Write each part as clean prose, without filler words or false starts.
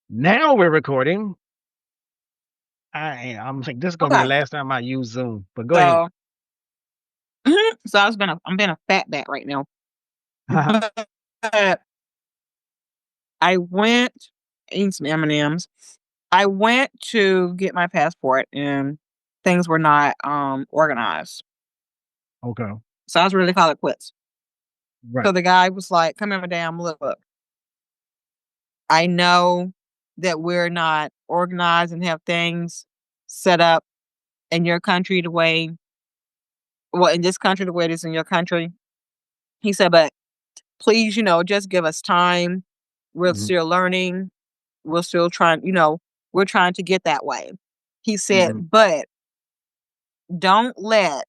Now we're recording. I'm like, this is gonna be the Okay. last time I use Zoom. But go ahead. So, so I'm being a fat bat right now. But I went eating some M&Ms. I went to get my passport and things were not organized. Okay. So I was really call it quits. Right. So the guy was like, "Come here, madam, look. I know that we're not organized and have things set up in your country the way in this country the way it is in your country." He said, "But please, just give us time. We're Mhm. still learning. We're still trying, we're trying to get that way." He Mhm. said, "But don't let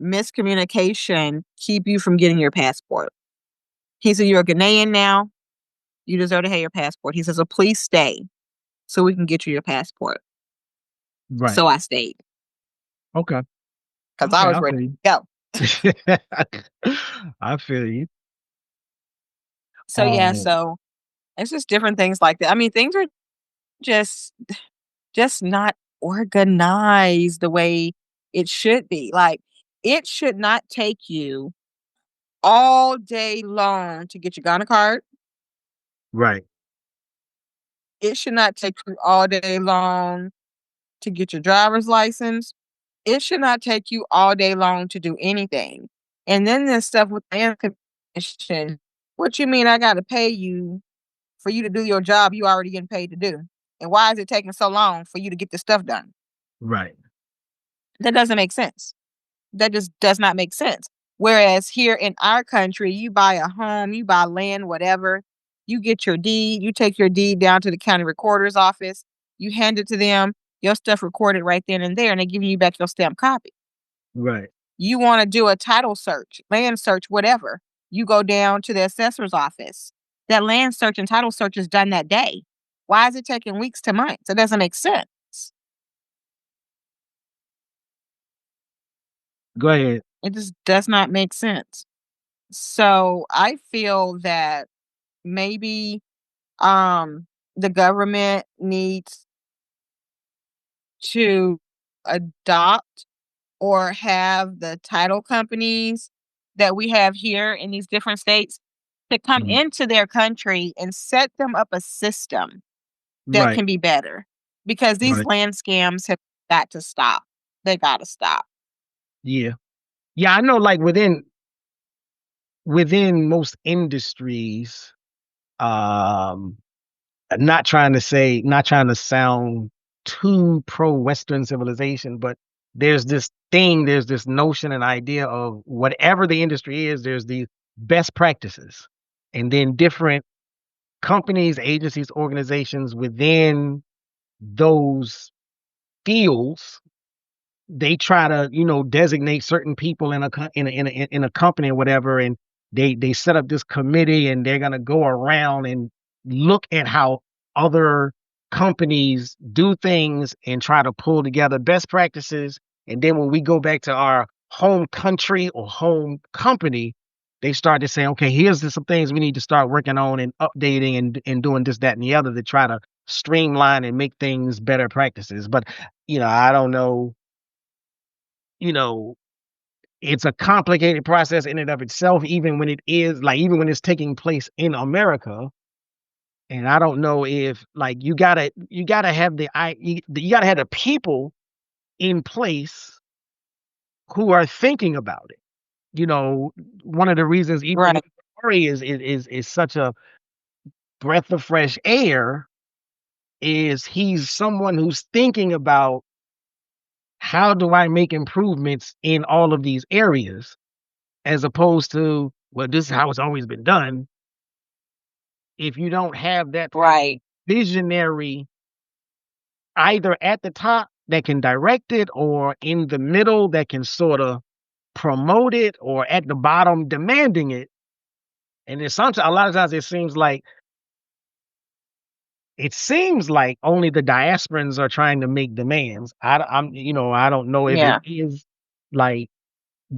miscommunication keep you from getting your passport." He said, "You're a Ghanaian now. You deserve to have your passport." He says, "So please stay so we can get you your passport." Right. So I stayed Okay. because I Okay. was I ready feel to go. you. I feel you. So yeah, Um. so it's just different things like that. I mean, things are just just not organized the way it should be. Like, it should not take you all day long to get your Ghana card. Right. It should not take you all day long to get your driver's license. It should not take you all day long to do anything. And then there's stuff with land commission. What you mean I gotta pay you for you to do your job you already getting paid to do? And why is it taking so long for you to get this stuff done? Right. That doesn't make sense. That just does not make sense. Whereas here in our country, you buy a home, you buy land, whatever, you get your deed, you take your deed down to the county recorder's office, you hand it to them, your stuff recorded right then and there, and they give you back your stamped copy. Right. You want to do a title search, land search, whatever, you go down to the assessor's office. That land search and title search is done that day. Why is it taking weeks to months? It doesn't make sense. Go ahead. It just does not make sense. So I feel that maybe um the government needs to adopt or have the title companies that we have here in these different states to come Mhm. into their country and set them up a system that Right. can be better, because these Right. land scams have got to stop. They got to stop. Yeah. Yeah. I know. Like within most industries, um, not trying to sound too pro Western civilization, but there's this notion and idea of whatever the industry is, there's the best practices. And then different companies, agencies, organizations within those fields, they try to, designate certain people in a company or whatever, and they set up this committee and they're gonna go around and look at how other companies do things and try to pull together best practices. And then when we go back to our home country or home company, they start to say, okay, some things we need to start working on and updating and doing this, that, and the other to try to streamline and make things better practices. But I don't know, you know, it's a complicated process in and of itself, even when even when it's taking place in America. And I don't know if like you gotta have you gotta have the people in place who are thinking about it. You know, one of the reasons even Right. Murray is such a breath of fresh air is he's someone who's thinking about how do I make improvements in all of these areas, as opposed to, well, this is how it's always been done. If you don't have that type of Right. visionary either at the top that can direct it or in the middle that can sort of promote it or at the bottom demanding it. And there's sometimes a lot of times it seems like only the diasporans are trying to make demands. I don't know if it Yeah. is like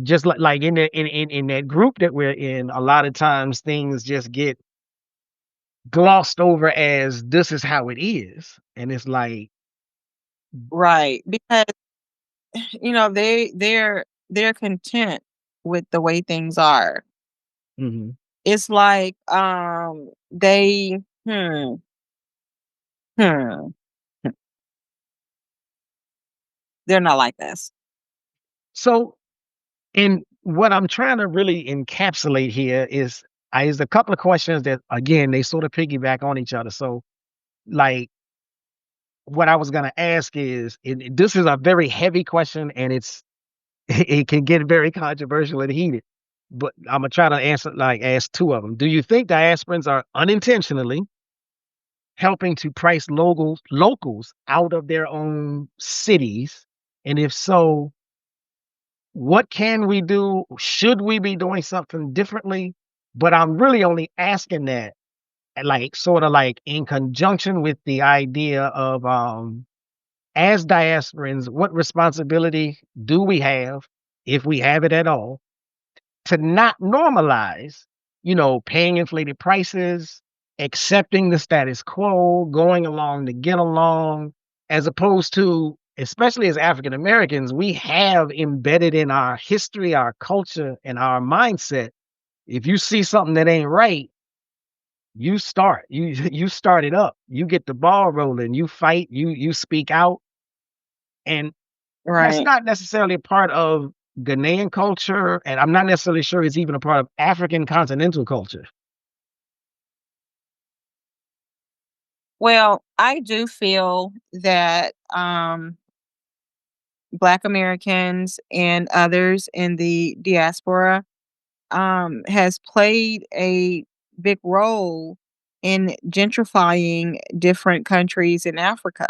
just like in that group that we're in. A lot of times things just get glossed over as this is how it is. And it's like, Right. Because they're content with the way things are. mhm. It's like they hmm they're not like this. So, and what I'm trying to really encapsulate here is a couple of questions that again they sort of piggyback on each other. So, like, what I was going to ask is, this is a very heavy question, and it can get very controversial and heated. But I'm gonna try to answer, like, ask two of them. Do you think diasporans are unintentionally helping to price locals out of their own cities? And if so, what can we do? Should we be doing something differently? But I'm really only asking that, like, sort of like in conjunction with the idea of, as diasporans, what responsibility do we have, if we have it at all, to not normalize, paying inflated prices, accepting the status quo, going along to get along, as opposed to, especially as African Americans, we have embedded in our history, our culture, and our mindset. If you see something that ain't right, you start it up. You get the ball rolling. You fight. You speak out, and that's Right. not necessarily a part of Ghanaian culture, and I'm not necessarily sure it's even a part of African continental culture. Well, I do feel that Black Americans and others in the diaspora has played a big role in gentrifying different countries in Africa.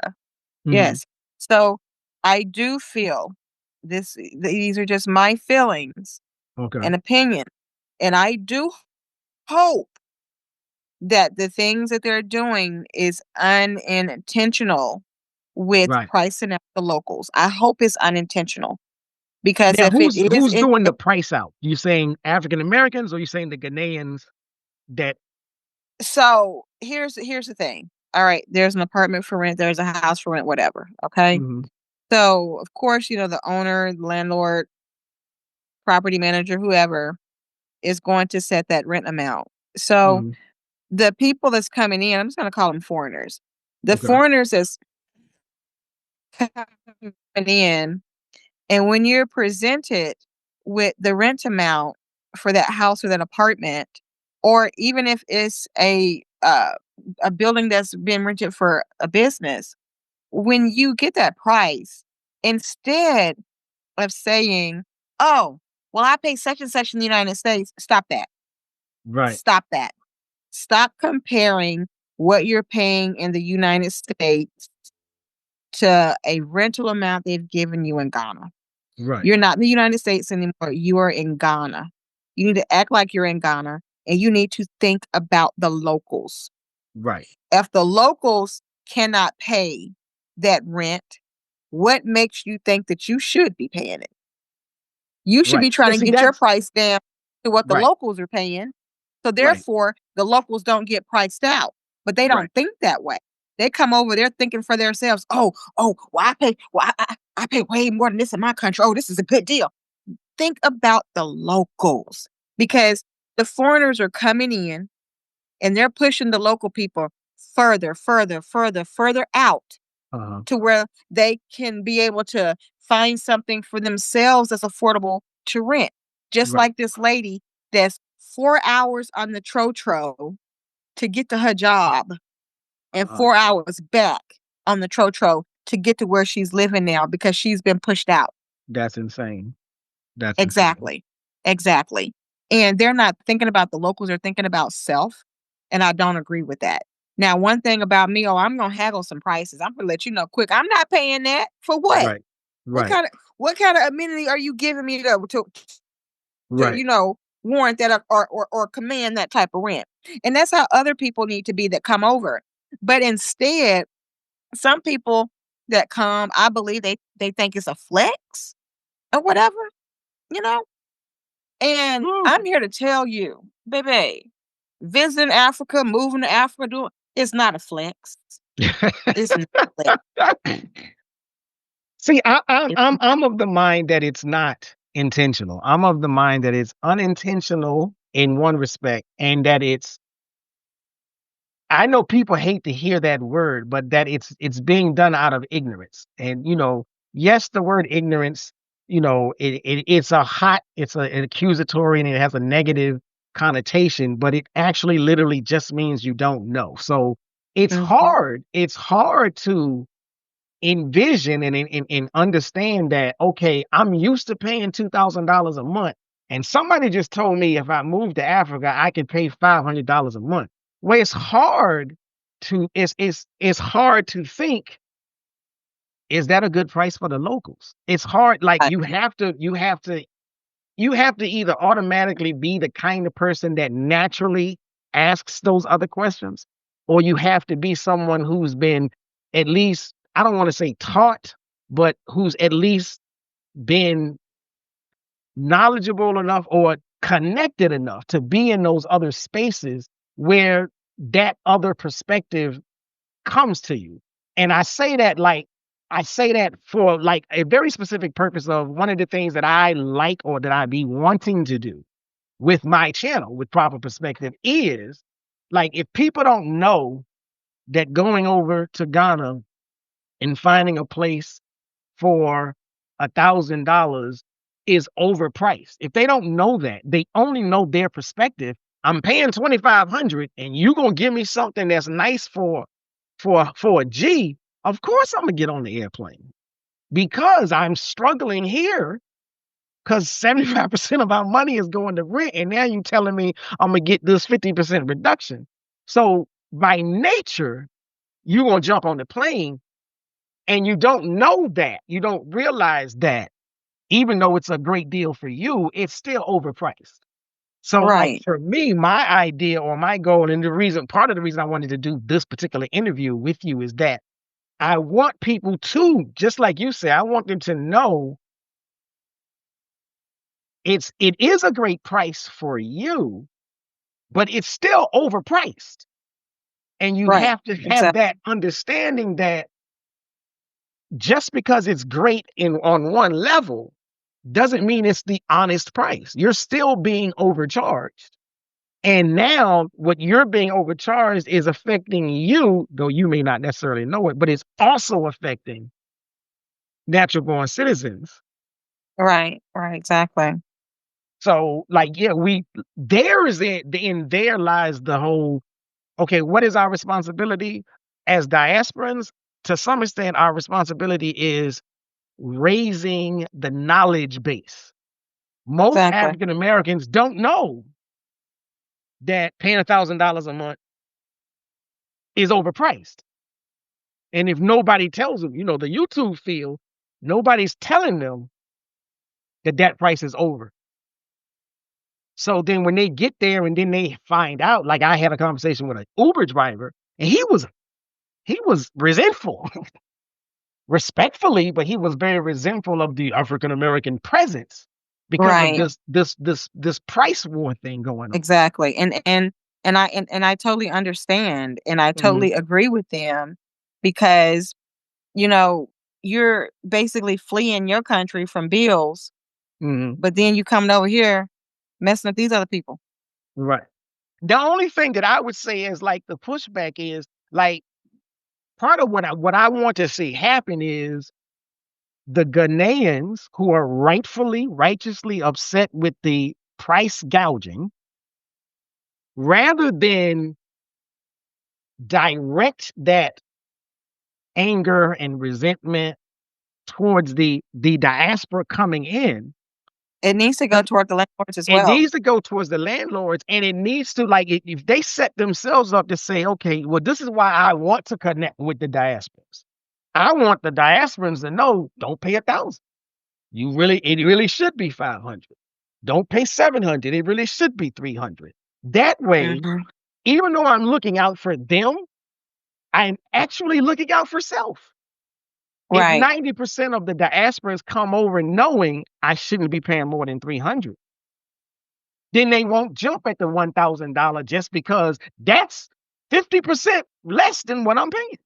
Mhm. Yes. So I do feel these are just my feelings Okay. and opinion. And I do hope that the things that they're doing is unintentional with Right. pricing out the locals. I hope it's unintentional because Now, if it is, who's doing the price out? You saying African Americans, or you saying the Ghanaians that? so here's the thing. All right, there's an apartment for rent, there's a house for rent, whatever. Okay. Mhm. So of course, the owner, the landlord, property manager, whoever is going to set that rent amount. So Mhm. the people that's coming in, I'm just gonna call them foreigners. The Okay. foreigners that's coming in, and when you're presented with the rent amount for that house or that apartment, or even if it's a building that's been rented for a business, when you get that price, instead of saying, "Oh, well, I pay such and such in the United States," stop that. Right. Stop that. Stop comparing what you're paying in the United States to a rental amount they've given you in Ghana. Right. You're not in the United States anymore. You are in Ghana. You need to act like you're in Ghana, and you need to think about the locals. Right. If the locals cannot pay that rent, what makes you think that you should be paying it? You should Right. be trying And to see, get your that's price down to what the right. locals are paying. So Right. therefore, the locals don't get priced out. But they Right. don't think that way. They come over there thinking for themselves, well, I pay way more than this in my country. Oh, this is a good deal. Think about the locals because the foreigners are coming in and they're pushing the local people further, further, further, further out Uh-huh. to where they can be able to find something for themselves that's affordable to rent. Just Right. like this lady that's 4 hours on the Trotro to get to her job and Uh-huh. 4 hours back on the Trotro to get to where she's living now because she's been pushed out. That's insane. That's insane. Exactly. Exactly. And they're not thinking about the locals, they're thinking about self. And I don't agree with that. Now, one thing about me, I'm gonna haggle some prices. I'm gonna let you know quick. I'm not paying that. For what? Right. What Right. kind of what kind of amenity are you giving me to Right. warrant that or command that type of rent? And that's how other people need to be that come over. But instead, some people that come, I believe they think it's a flex or whatever, you know? And Woo. I'm here to tell you, baby, visiting Africa, moving to Africa, it's not a flex. It's not a flex. See, I'm of the mind that it's not intentional. I'm of the mind that it's unintentional in one respect, and that it's. I know people hate to hear that word, but that it's being done out of ignorance. And yes, the word ignorance, it's an accusatory, and it has a negative connotation, but it actually literally just means you don't know. So it's hard. It's hard to envision and understand that, okay, I'm used to paying $2,000 a month, and somebody just told me if I move to Africa, I can pay $500 a month. Well, it's hard to think, is that a good price for the locals? It's hard. Like you have to either automatically be the kind of person that naturally asks those other questions, or you have to be someone who's been, at least, I don't want to say taught, but who's at least been knowledgeable enough or connected enough to be in those other spaces where that other perspective comes to you. And I say that for like a very specific purpose of one of the things that I like, or that I be wanting to do with my channel with proper perspective, is like, if people don't know that going over to Ghana and finding a place for $1,000 is overpriced. If they don't know that, they only know their perspective. I'm paying 2,500, and you gonna give me something that's nice for a G. Of course, I'm gonna get on the airplane, because I'm struggling here. Because 75% of our money is going to rent, and now you telling me I'm gonna get this 50% reduction. So by nature, you gonna jump on the plane. And you don't know that. You don't realize that even though it's a great deal for you, it's still overpriced. So, like, for me, my idea or my goal, and part of the reason I wanted to do this particular interview with you, is that I want people to, just like you say, I want them to know it is a great price for you, but it's still overpriced. And you have to have that understanding that just because it's great on one level doesn't mean it's the honest price. You're still being overcharged. And now what you're being overcharged is affecting you, though you may not necessarily know it, but it's also affecting natural born citizens. Right, exactly. So, like, yeah, in there lies the whole, okay, what is our responsibility as diasporans? To some extent, our responsibility is raising the knowledge base. Most African Americans don't know that paying $1,000 a month is overpriced. And if nobody tells them, the YouTube field, nobody's telling them that price is over. So then when they get there and then they find out, like, I had a conversation with an Uber driver, and he was resentful, respectfully, but he was very resentful of the African American presence because of this price war thing going on. Exactly. And I totally understand, and I totally agree with them, because you're basically fleeing your country from bills, but then you coming over here messing up these other people. Right. The only thing that I would say is, like, the pushback is, like, part of what I want to see happen is the Ghanaians, who are righteously upset with the price gouging, rather than direct that anger and resentment towards the diaspora coming in. It needs to go toward the landlords as well. It needs to go towards the landlords, and it needs to, like, if they set themselves up to say, okay, well, this is why I want to connect with the diasporans. I want the diasporans to know, don't pay 1,000. It really should be 500. Don't pay 700. It really should be 300. That way, even though I'm looking out for them, I'm actually looking out for self. If 90% of the diasporans come over knowing I shouldn't be paying more than 300, then they won't jump at the $1,000 just because that's 50% less than what I'm paying.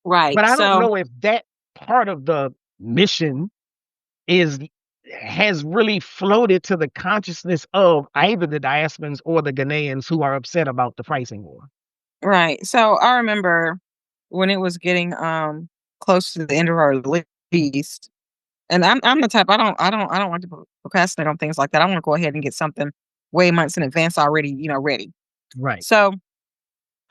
Right. But I don't So, know if that part of the mission has really floated to the consciousness of either the diasporans or the Ghanaians who are upset about the pricing war. right. So I remember when it was getting close to the end of our lease, and I'm the type I don't want to procrastinate on things like that. I want to go ahead and get something way months in advance already, ready. Right. So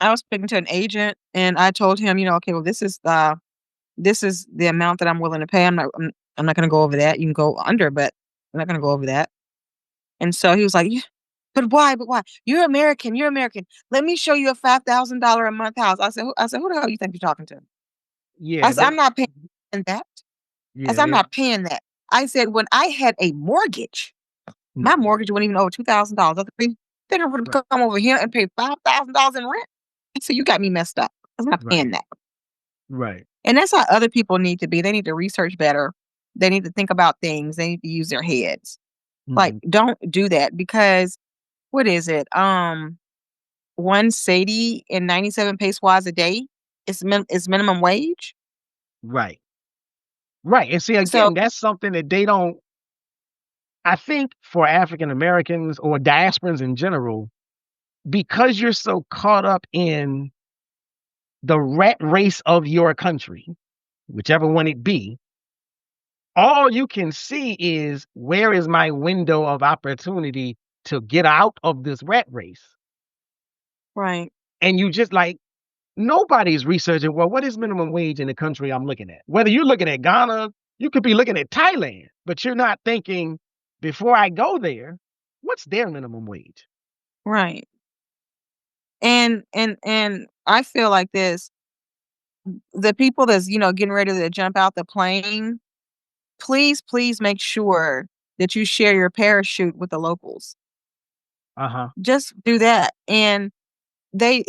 I was speaking to an agent and I told him, okay, well this is the amount that I'm willing to pay. I'm not going to go over that. You can go under, but I'm not going to go over that. And so he was like, "Yeah, but why? But why? You're American. You're American. Let me show you a $5,000 a month house." I said, who the hell you think you're talking to? I Yeah, said, I'm not paying that. I yeah, said, I'm not paying that. I said, when I had a mortgage, my mhm, mortgage wasn't even over $2,000. I said, then I'm going right, to come over here and pay $5,000 in rent. I said, you got me messed up. I'm not right, paying that. right. And that's how other people need to be. They need to research better. They need to think about things. They need to use their heads. Like, Mhm, don't do that because what is it? One Sadie in 97 pesos a day is minimum wage. right, right. And see, So again, that's something that they don't. I think for African Americans or diasporans in general, because you're so caught up in the rat race of your country, whichever one it be, all you can see is where is my window of opportunity to get out of this rat race. right, And you just like, nobody's researching, well, what is minimum wage in the country I'm looking at? Whether you're looking at Ghana, you could be looking at Thailand, but you're not thinking, before I go there, what's their minimum wage? right. And I feel like this, the people that's, getting ready to jump out the plane, please make sure that you share your parachute with the locals. Uh-huh. Just do that. And they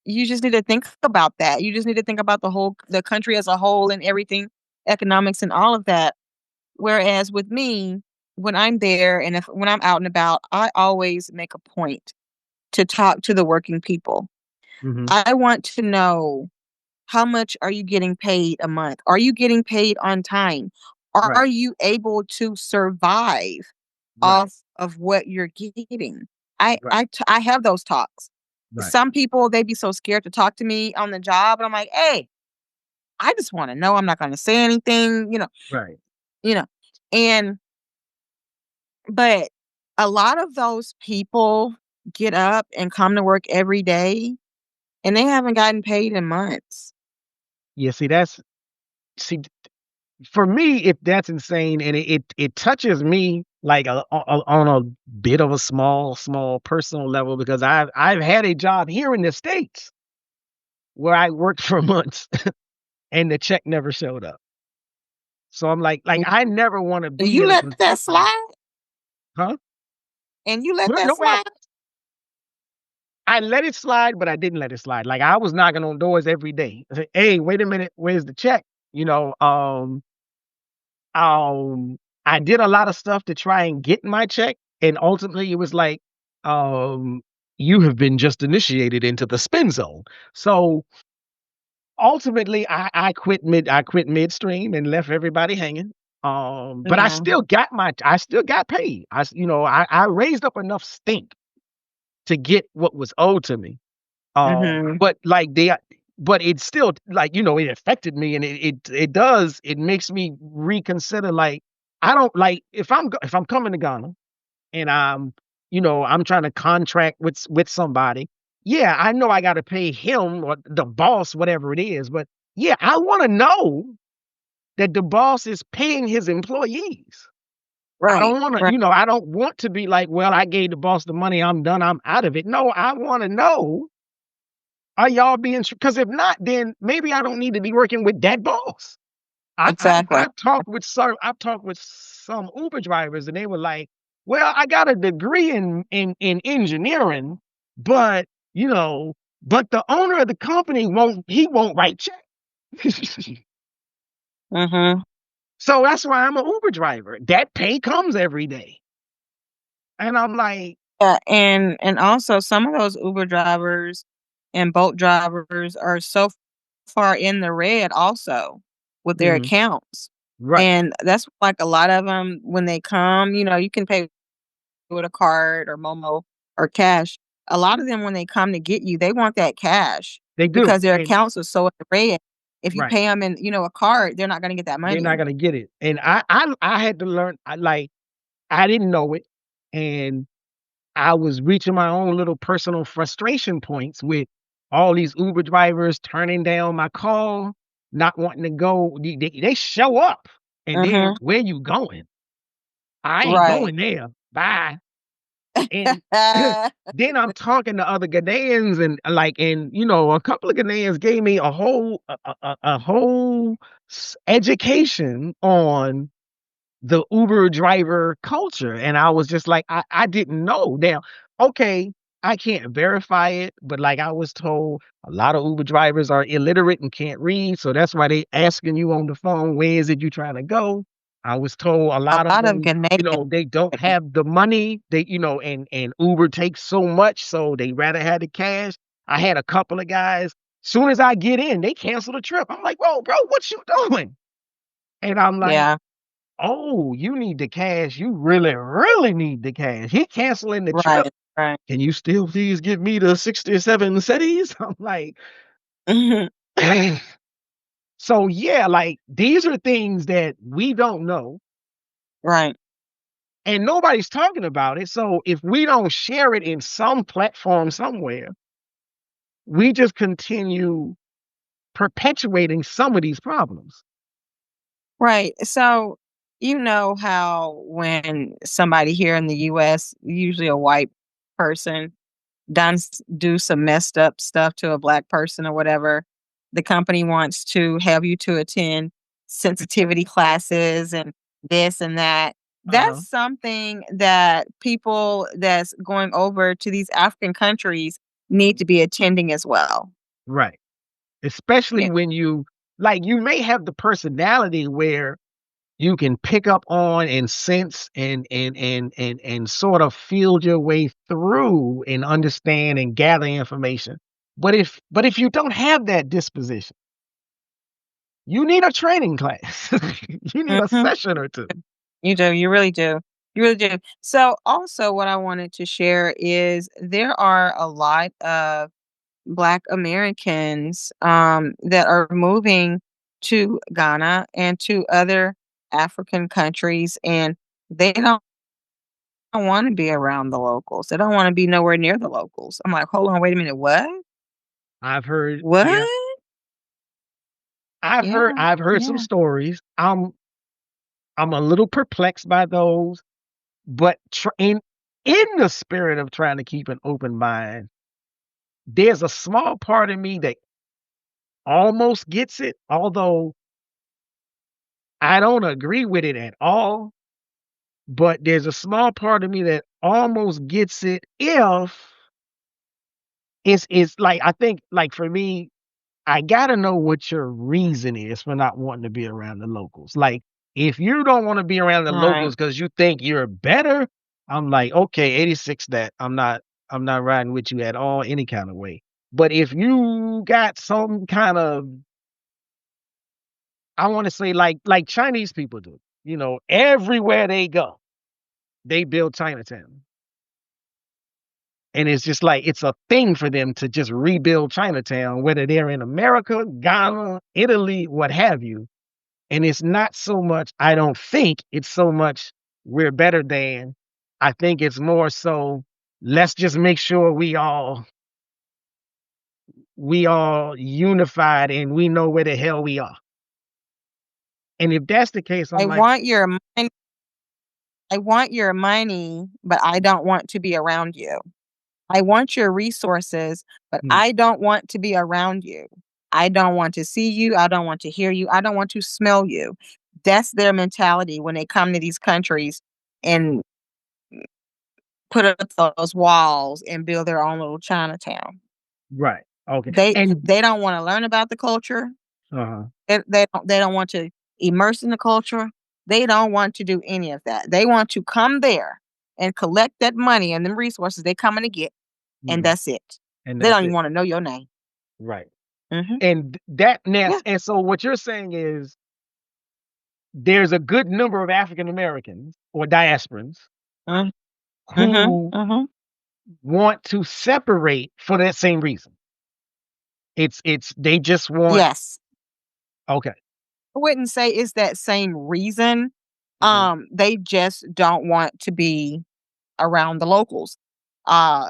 you just need to think about that. You just need to think about the country as a whole and everything, economics and all of that. Whereas with me, when I'm there and when I'm out and about, I always make a point to talk to the working people. Hmm. I want to know, how much are you getting paid a month? Are you getting paid on time? Are Right. you able to survive Right. off of what you're getting? Right. I have those talks. Right. Some people, they be so scared to talk to me on the job, and I'm like, hey, I just want to know. I'm not going to say anything, Right. you know. And but a lot of those people get up and come to work every day, and they haven't gotten paid in months. Yeah, see, for me, if that's insane, and it touches me like on a bit of a small personal level, because I've had a job here in the States where I worked for months and the check never showed up. So I'm like I never want to And be you in a let that position, slide? huh? And you let Well, that no, well, slide? I let it slide, but I didn't let it slide. Like I was knocking on doors every day. I said, hey, wait a minute, where's the check? You know, um, I did a lot of stuff to try and get my check, and ultimately it was like, um, you have been just initiated into the spin zone. So ultimately, I quit midstream and left everybody hanging. But Yeah. I still got paid. I raised up enough stink to get what was owed to me. Mhm. But like but it's still like, it affected me, and it makes me reconsider. Like, I don't like, if I'm coming to Ghana and I'm trying to contract with somebody. Yeah, I know I got to pay him or the boss, whatever it is. But yeah, I want to know that the boss is paying his employees. I Right. don't want to, Right. I don't want to be like, well, I gave the boss the money, I'm done, I'm out of it. No, I want to know, are y'all being, because if not, then maybe I don't need to be working with that boss. Exactly. I've talked with some Uber drivers, and they were like, "Well, I got a degree in engineering, but but the owner of the company won't write checks." Mhm. So that's why I'm an Uber driver. That pay comes every day. And I'm like, Yeah, and also some of those Uber drivers and Bolt drivers are so far in the red also with their mhm, accounts. right. And that's like a lot of them when they come, you can pay with a card or Momo or cash. A lot of them when they come to get you, they want that cash They do. because their And accounts are so in the red. If you right. pay them in, a card, they're not going to get that They're not money. gonna get it. And I had to learn, I didn't know it, and I was reaching my own little personal frustration points with all these Uber drivers turning down my call, not wanting to go. They show up, and then, Mhm. "Where you going?" "I ain't Right. going there. Bye." And then I'm talking to other Ghanaians and, a couple of Ghanaians gave me a whole education on the Uber driver culture, and I was just like, I didn't know. Now, okay, I can't verify it, but, like, I was told a lot of Uber drivers are illiterate and can't read, so that's why they asking you on the phone, "Where is it you trying to go?" I was told a A lot of lot of them, Ghanaians. they don't have the money, and Uber takes so much, so they rather have the cash. I had a couple of guys, soon as I get in, they cancel the trip. I'm like, "Whoa, bro, what you doing?" And I'm like, Yeah. "Oh, you need the cash. You really, really need the cash. He canceling the trip. Right. Right. Can you still please give me the 67 cities?" I'm like, Mhm. so yeah, like these are things that we don't know Right. and nobody's talking about it. So if we don't share it in some platform somewhere, we just continue perpetuating some of these problems. Right. So, you know how when somebody here in the US, usually a white person, do some messed up stuff to a black person or whatever, the company wants to have you to attend sensitivity classes and this and that. Uh-huh. That's something that people that's going over to these African countries need to be attending as well. Right. Especially Yeah. when you may have the personality where you can pick up on and sense and sort of feel your way through and understand and gather information. But if you don't have that disposition, you need a training class. You need a Mhm. session or two. You do, you really do. You really do. So also what I wanted to share is there are a lot of Black Americans that are moving to Ghana and to other African countries and they don't want to be around the locals. They don't want to be nowhere near the locals. I'm like, hold on, wait a minute, what? I've heard, What? yeah, I've heard Yeah, I've heard some yeah. stories. I'm a little perplexed by those, but in the spirit of trying to keep an open mind, there's a small part of me that almost gets it, although I don't agree with it at all. But there's a small part of me that almost gets it if it's like I think like for me, I gotta know what your reason is for not wanting to be around the locals. Like if you don't want to be around the Right. locals because you think you're better, I'm like, okay, 86 that. I'm not riding with you at all, any kind of way. But if you got some kind of I want to say like Chinese people do, everywhere they go, they build Chinatown. And it's just like it's a thing for them to just rebuild Chinatown, whether they're in America, Ghana, Italy, what have you. And it's not so much, I don't think it's so much we're better than. I think it's more so let's just make sure we all unified and we know where the hell we are. And if that's the case, I'm I like, want your money. I want your money, but I don't want to be around you. I want your resources, but "Hmm, I don't want to be around you. I don't want to see you. I don't want to hear you. I don't want to smell you. That's their mentality when they come to these countries and put up those walls and build their own little Chinatown. right. Okay. They And they don't want to learn about the culture. uh They don't want to immerse in the culture. They don't want to do any of that. They want to come there. and collect that money and the resources they coming to get, and that's it. And They that's don't even it. want to know your name. Right. Mm-hmm. And that now, Yeah. and so what you're saying is there's a good number of African Americans or diasporans Mm-hmm. who Mm-hmm. want to separate for that same reason. It's they just want Yes. okay. I wouldn't say it's that same reason. Mhm, They just don't want to be around the locals. Uh,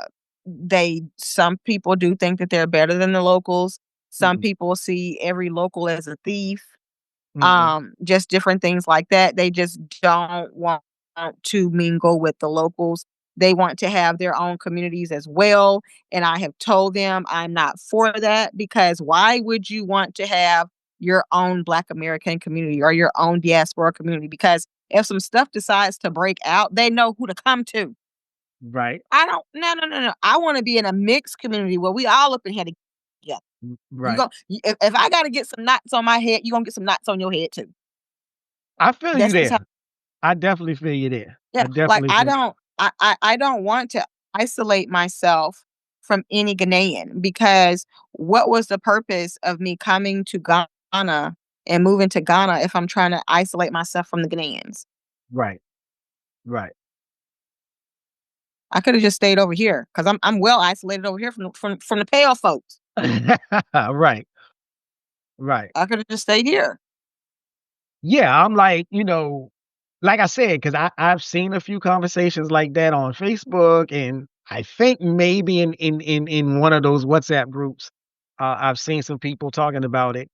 some people do think that they're better than the locals. Some mhm, people see every local as a thief. mhm. Just different things like that. They just don't want to mingle with the locals. They want to have their own communities as well. And I have told them I'm not for that, because why would you want to have your own Black American community or your own diaspora community? Because if some stuff decides to break out, they know who to come to. Right. I don't, no, no, no, no. I want to be in a mixed community where we all up in here together. You Right. go, if I got to get some knots on my head, you're going to get some knots on your head too. I feel you That's just how. there. I definitely feel you there. Yeah, I like definitely feel I don't want to isolate myself from any Ghanaian, because what was the purpose of me coming to Ghana and moving to Ghana if I'm trying to isolate myself from the Ghanaians? right. Right. I could have just stayed over here, because I'm well isolated over here from the pale folks. Right. Right. I could have just stayed here. Yeah, I'm like, like I said, because I've seen a few conversations like that on Facebook, and I think maybe in one of those WhatsApp groups, I've seen some people talking about it.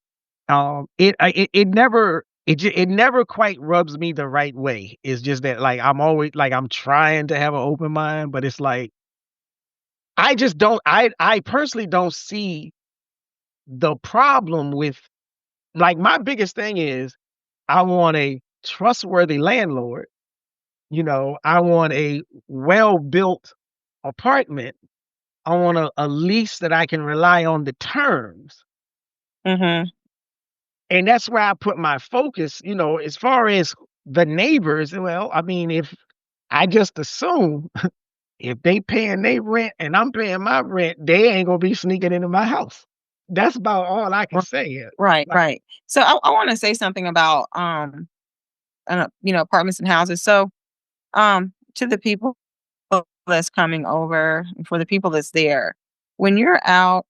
It never quite rubs me the right way. It's just that like I'm always like I'm trying to have an open mind, but it's like I just don't. I personally don't see the problem with like my biggest thing is I want a trustworthy landlord. I want a well-built apartment. I want a lease that I can rely on the terms. Mhm. And that's where I put my focus, as far as the neighbors. Well, I mean, if I just assume if they paying their rent and I'm paying my rent, they ain't gonna be sneaking into my house. That's about all I can R say here. Right, Like, right. So I wanna say something about, apartments and houses. So, to the people that's coming over, for the people that's there, when you're out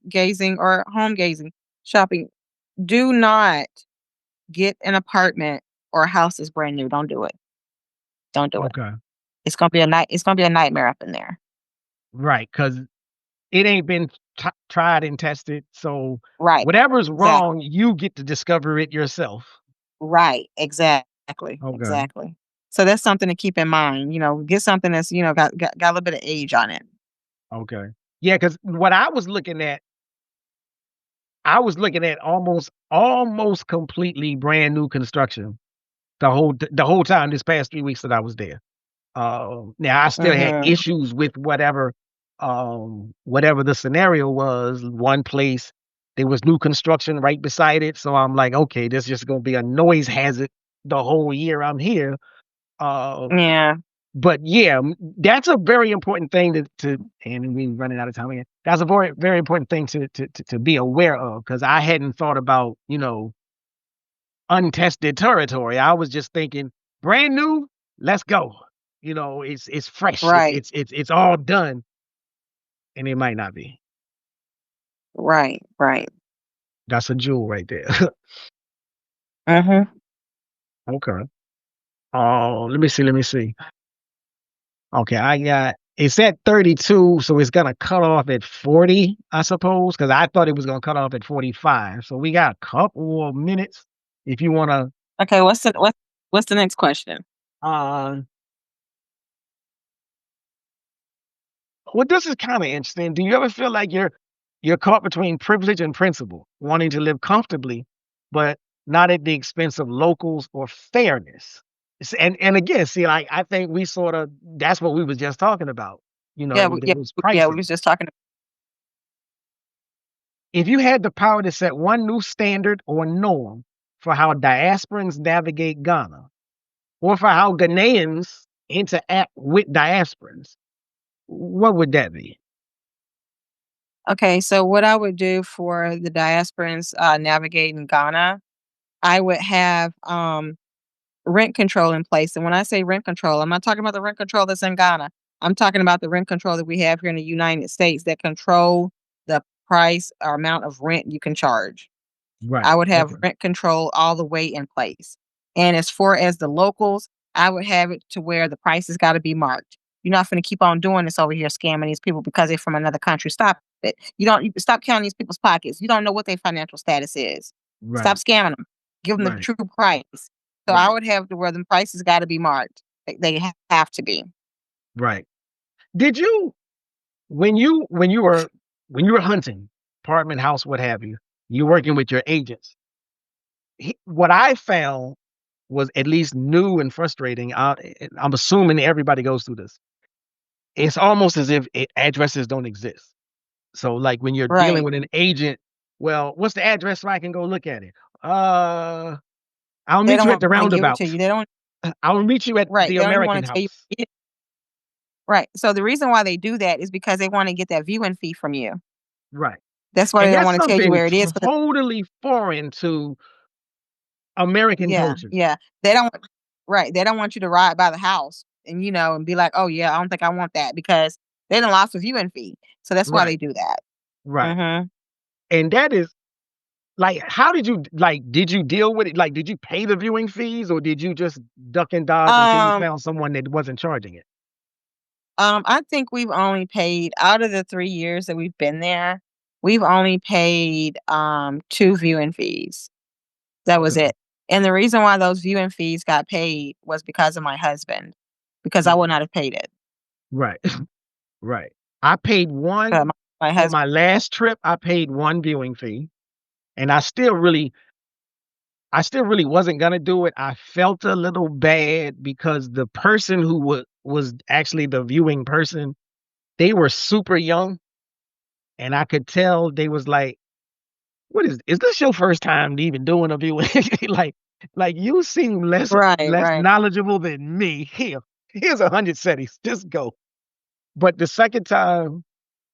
gazing or home gazing, shopping, do not get an apartment or a house that's brand new. Don't do it. Don't do it. okay, It's gonna be a nightmare up in there. right, because it ain't been tried and tested. So Right. whatever's Exactly. wrong, you get to discover it yourself. Right. Exactly. Okay, Exactly. So that's something to keep in mind. Get something that's, got a little bit of age on it. okay, yeah. Because what I was looking at almost completely brand new construction the whole time this past 3 weeks that I was there. Now I still had Mhm. issues with whatever the scenario was. One place there was new construction right beside it, so I'm like, okay, this is just gonna be a noise hazard the whole year I'm here. Uh, Yeah. but yeah, that's a very important thing and we running out of time again. That's a very very important thing to be aware of because I hadn't thought about untested territory. I was just thinking brand new, let's go. It's fresh. It's Right. it's it's it's all done, and it might not be. Right. Right. That's a jewel right there. Mhm. Okay. Oh, let me see. Okay, it's at 32, so it's gonna cut off at 40, I suppose, because I thought it was gonna cut off at 45. So we got a couple of minutes if you wanna. Okay. What's the next question? Uh, well, this is kind of interesting. Do you ever feel like you're caught between privilege and principle, wanting to live comfortably, but not at the expense of locals or fairness? And again, see, like I think we sort of that's what we was just talking about. Yeah. There was Yeah. We pricing. was just talking. If you had the power to set one new standard or norm for how diasporans navigate Ghana, or for how Ghanaians interact with diasporans, what would that be? Okay, so what I would do for the diasporans navigating Ghana, I would have rent control in place. And when I say rent control, I'm not talking about the rent control that's in Ghana. I'm talking about the rent control that we have here in the United States that control the price or amount of rent you can charge. Right. I would have Okay. rent control all the way in place. And as far as the locals, I would have it to where the price has got to be marked. You're not going to keep on doing this over here, scamming these people because they're from another country. Stop it. You stop counting these people's pockets. You don't know what their financial status is. Stop Right. scamming them. Give them the Right. true price. So I Right. would have to where the prices got to be marked. They have to be. Right. Did you when you were hunting apartment house, what have you, you're working with your agents. What I found was at least new and frustrating. I'm assuming everybody goes through this. It's almost as if addresses don't exist. So, like when you're dealing Right. with an agent, well, what's the address so I can go look at it? Uh, I'll They meet don't you at want the to give it to roundabout. you. They don't. I'll meet you at Right. the They don't even American want to tell house. you. Right. So the reason why they do that is because they want to get that viewing fee from you. Right. That's why they And don't that's want to tell you something where it is. totally foreign to American Yeah, culture. yeah. They don't right. They don't want you to ride by the house and and be like, "Oh yeah, I don't think I want that," because they done lost a viewing fee. So that's why Right. they do that. Right. Mhm. And that is like, how did you deal with it? Like, did you pay the viewing fees or did you just duck and dodge until you Um, found someone that wasn't charging it? I think we've only paid out of the 3 years that we've been there, we've only paid 2 viewing fees. That was Okay. it. And the reason why those viewing fees got paid was because of my husband, because I would Mhm. not have paid it. Right. Right. I paid Uh, one my, my for husband my last trip. I paid one viewing fee, and I still really wasn't gonna do it. I felt a little bad because the person who was actually the viewing person, they were super young, and I could tell they was like, "What is this your first time even doing a viewing?" like, like you seem less Right, less right. knowledgeable than me. Here's 100 settings. Just go. But the second time,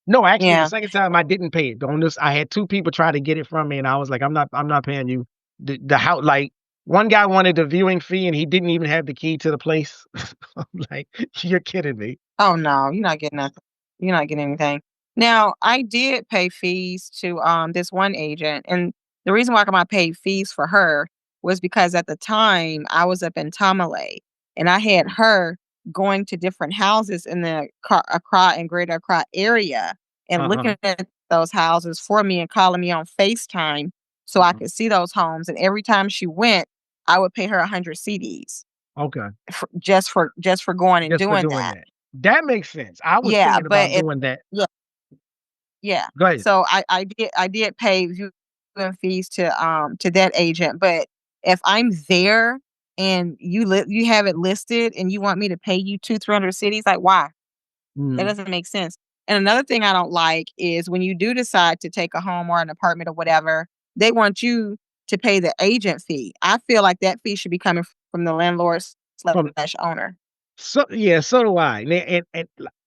no, actually, the Yeah. second time I didn't pay it. On this, I had two people try to get it from me, and I was like, I'm not paying you. The house, like one guy wanted the viewing fee, and he didn't even have the key to the place. I'm like, you're kidding me. Oh, no, you're not getting nothing. You're not getting anything. Now, I did pay fees to, this one agent, and the reason why I paid fees for her was because at the time, I was up in Tamale, and I had her going to different houses in the Accra and Greater Accra area and Uh huh. looking at those houses for me and calling me on FaceTime so I Uh-huh. could see those homes, and every time she went, I would pay her 100 CDs Okay, just for going and just for doing doing that. that, that makes sense. I was Yeah, thinking but about doing that. yeah, yeah. Go ahead. So I did pay viewing fees to that agent, but if I'm there and you have it listed and you want me to pay you 200-300 cities, like why? That Mhm. doesn't make sense. And another thing I don't like is when you do decide to take a home or an apartment or whatever, they want you to pay the agent fee. I feel like that fee should be coming from the landlord From slash owner. So yeah, so do I.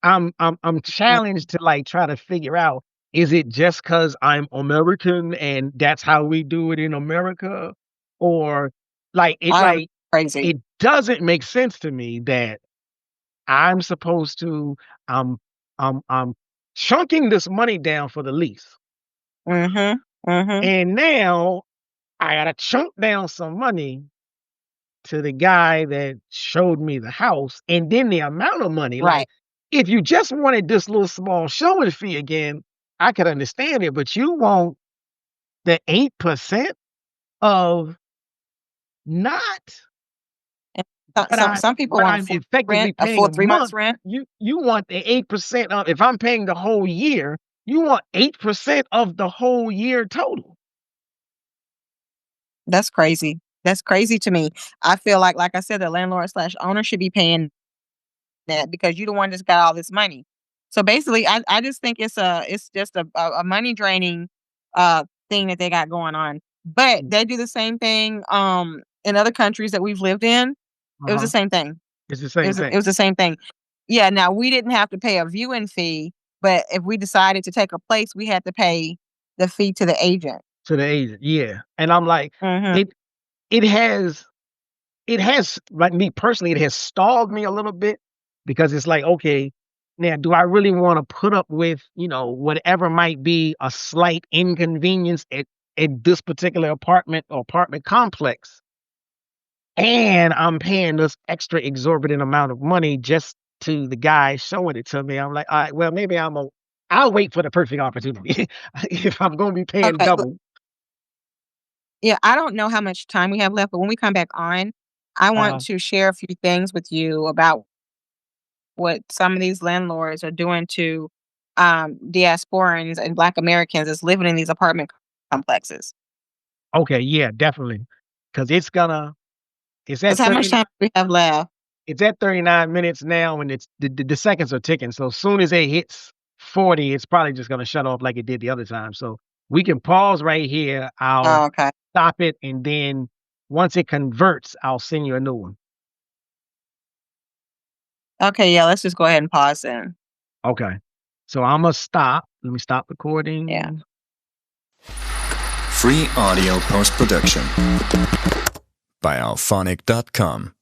I'm Mm, challenged to like try to figure out, is it just because I'm American and that's how we do it in America? Or like it I am like crazy. it doesn't make sense to me that I'm supposed to um I'm chunking this money down for the lease. Mhm. Mhm. And now I gotta chunk down some money to the guy that showed me the house, and then the amount of money, Right. like, if you just wanted this little small showing fee again, I could understand it, but you want the 8% of not And so what some people want a I'm full effectively rent, a paying full a 3 months month. rent. You want the 8% of, if I'm paying the whole year, you want 8% of the whole year total. That's crazy. That's crazy to me. I feel like I said, the landlord slash owner should be paying that because you're the one that's got all this money. So basically, I just think it's just a money draining thing that they got going on. But Mm, they do the same thing in other countries that we've lived in. It was the Uh-huh. same thing. It's the same It thing. was the same thing. Yeah, now we didn't have to pay a viewing fee, but if we decided to take a place, we had to pay the fee to the agent. To the agent, yeah. And I'm like, Mhm. it it has like me personally, it has stalled me a little bit because it's like, okay, now do I really want to put up with, whatever might be a slight inconvenience at this particular apartment or apartment complex? And I'm paying this extra exorbitant amount of money just to the guy showing it to me. I'm like, all right, well, maybe I'll wait for the perfect opportunity if I'm going to be paying Okay. double. Yeah, I don't know how much time we have left, but when we come back on, I want Uh, to share a few things with you about what some of these landlords are doing to diasporans and Black Americans that's living in these apartment complexes. okay, yeah, definitely, because it's Because at how much 30. time do we have left? It's at 39 minutes now, and it's the seconds are ticking. So as soon as it hits 40, it's probably just gonna shut off like it did the other time. So we can pause right here. I'll Oh, okay. stop it, and then once it converts, I'll send you a new one. Okay, yeah, let's just go ahead and pause then. Okay. So Imma stop. Let me stop Yeah. recording. Free audio post-production by alphonic.com.